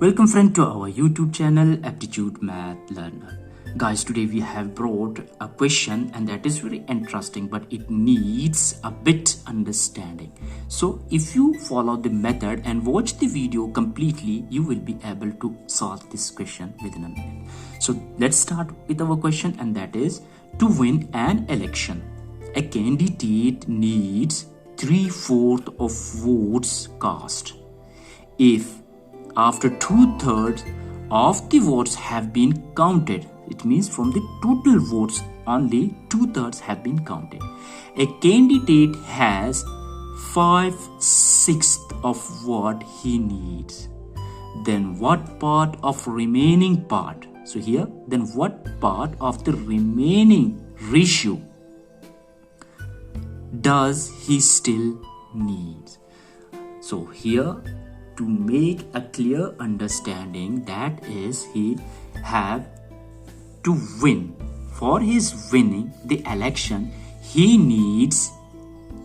Welcome friend to our YouTube channel Aptitude Math Learner. Guys, today we have brought a question and that is very interesting, but it needs a bit understanding. So if you follow the method and watch the video completely, you will be able to solve this question within a minute. So let's start with our question, and that is, to win an election, a candidate needs 3/4 of votes cast. If after 2/3 of the votes have been counted, it means from the total votes only 2/3 have been counted, a candidate has 5/6 of what he needs, then what part of remaining part, so here, then what part of the remaining ratio does he still need? So here, to make a clear understanding, that is, he have to win. For his winning the election, he needs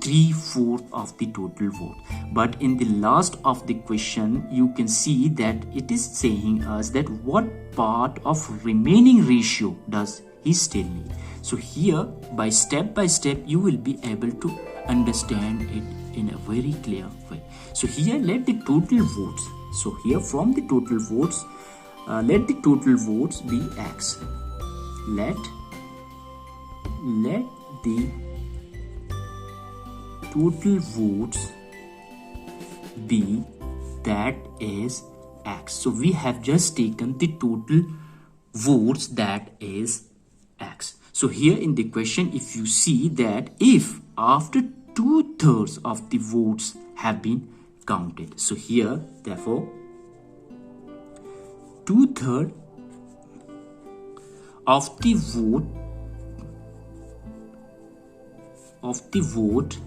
3/4 of the total vote. But in the last of the question, you can see that it is saying us that what part of remaining ratio does he still need. So here, by step, you will be able to understand it in a very clear way. So here, let the total votes, so here from the total votes, let the total votes be X. Let the total votes be, that is, X. So we have just taken the total votes, that is X. So here in the question, if you see that if after 2/3 of the votes have been counted, so here, therefore, 2/3 of the vote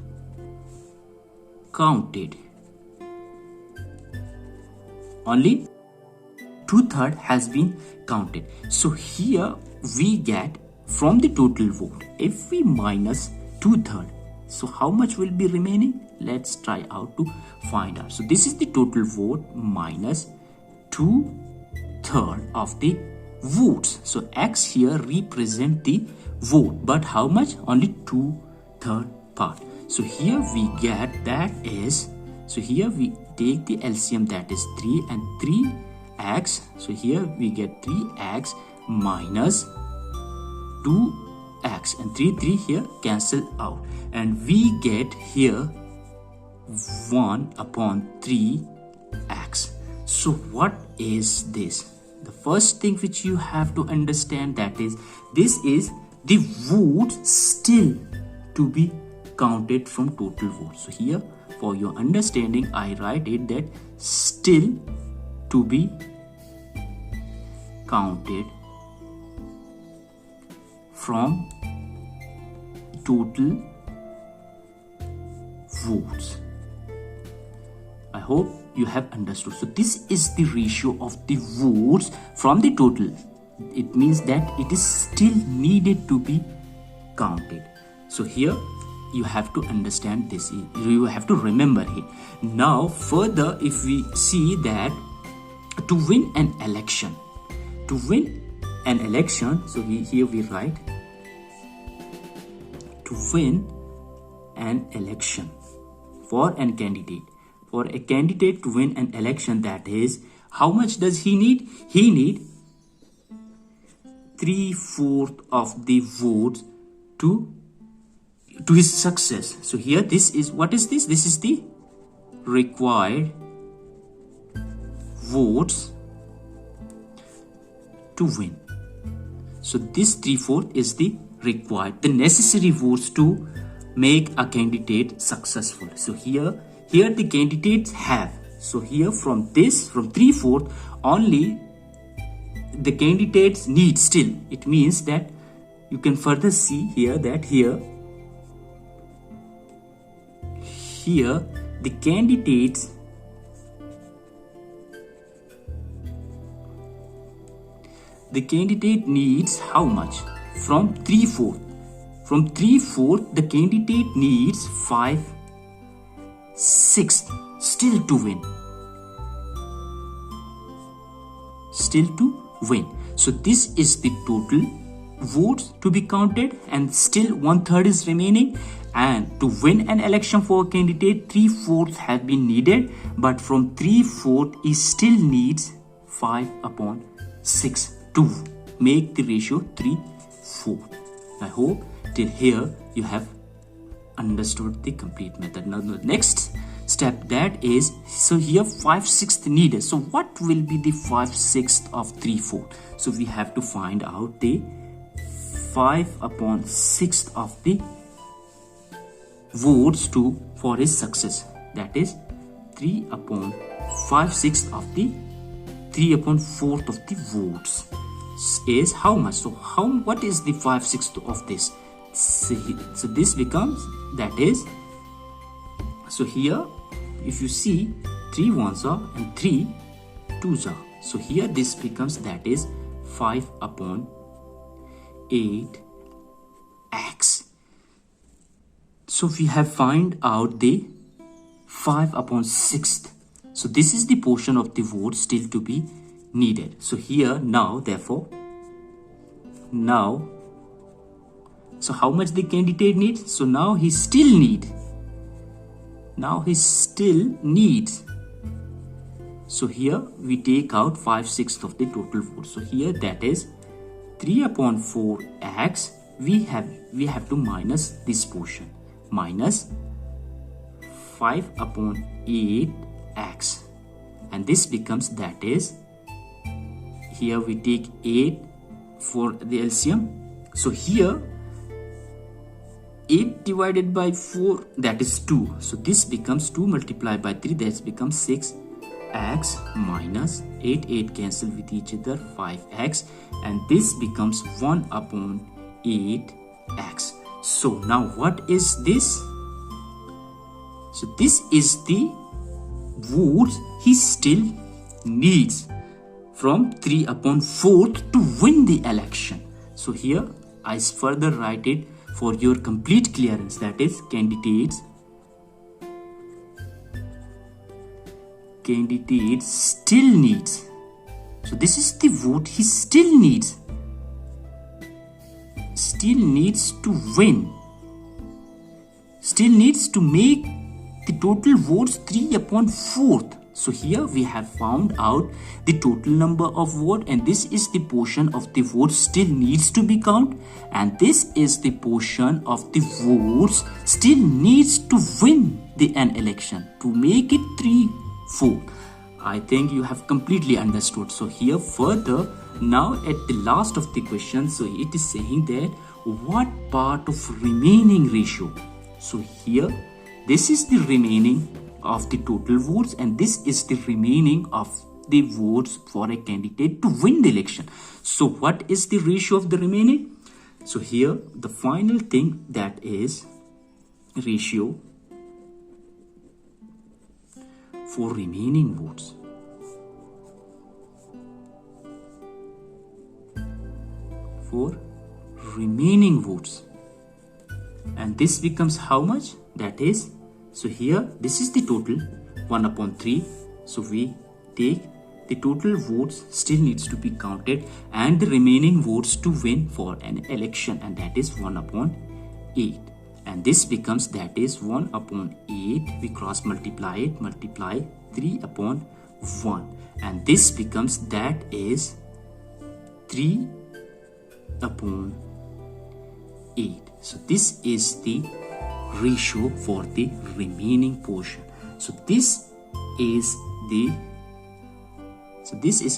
counted, only 2/3 has been counted. So here we get from the total vote, if we minus 2/3, so how much will be remaining? Let's try out to find out. So this is the total vote minus 2/3 of the votes. So X here represent the vote, but how much? Only 2/3 part. So here we get, that is, so here we take the LCM, that is 3 and 3x. So here we get 3x minus 2x, and 3 here cancel out, and we get here 1/3x. So what is this? The first thing which you have to understand, that is, this is the votes still to be counted from total votes. So here, for your understanding, I write it that still to be counted from total votes. I hope you have understood. So this is the ratio of the votes from the total. It means that it is still needed to be counted. So here you have to understand this, you have to remember it. Now further, if we see that to win an election, so here we write, to win an election for a candidate, to win an election, that is, how much does he need? He need 3/4 of the votes to his success. So here, this is, what is this? This is the required votes to win. So this 3/4 is the required, the necessary votes to make a candidate successful. So here the candidates have, so here from 3/4 only the candidates need still. It means that you can further see here that here the candidates needs how much? From 3/4. From 3/4 the candidate needs 5/6 still to win. still to win. So this is the total votes to be counted, and still 1/3 is remaining. And to win an election for a candidate, 3/4 have been needed, but from 3/4 he still needs 5/6 to make the ratio 3/4. I hope till here you have understood the complete method. Now the next step, that is, so here 5/6 needed. So what will be the 5/6 of 3/4? So we have to find out the 5/6 of the votes for his success. That is 3/5/6 of the 3/4 of the votes is how much? So what is the 5/6 of this? So this becomes, that is, so here if you see 3 1s are and 3 2s are. So here this becomes, that is 5/8x. So we have find out the 5/6. So this is the portion of the vote still to be needed. So here now, therefore, now, so how much the candidate needs? So now he still needs. So here we take out 5/6 of the total vote. So here that is 3/4x. We have to minus this portion, minus 5/8x, and this becomes, that is, here we take 8 for the LCM. So here 8 divided by 4, that is 2. So this becomes 2 multiplied by 3, that becomes 6x minus 8 cancel with each other, 5x, and this becomes 1/8x. So now what is this? So this is the votes he still needs from 3/4 to win the election. So here I further write it for your complete clearance, that is, candidates still needs. So this is the vote he still needs to win, still needs to make the total votes 3/4. So here we have found out the total number of votes, and this is the portion of the votes still needs to be counted, and this is the portion of the votes still needs to win an election to make it 3/4. I think you have completely understood. So here further, now at the last of the question, so it is saying that what part of remaining ratio. So here this is the remaining of the total votes, and this is the remaining of the votes for a candidate to win the election. So what is the ratio of the remaining? So here the final thing, that is ratio for remaining votes. And this becomes how much? That is, so here this is the total 1/3. So we take the total votes still needs to be counted and the remaining votes to win for an election, and that is 1/8. And this becomes, that is 1/8. We cross multiply it, multiply 3/1, and this becomes, that is 3/8. So this is the ratio for the remaining portion. So this is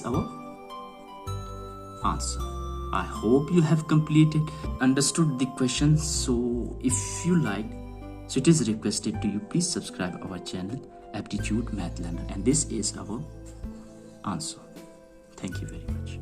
our answer. I hope you have understood the question. So if you like, so it is requested to you, please subscribe our channel Aptitude Math Learner, and this is our answer. Thank you very much.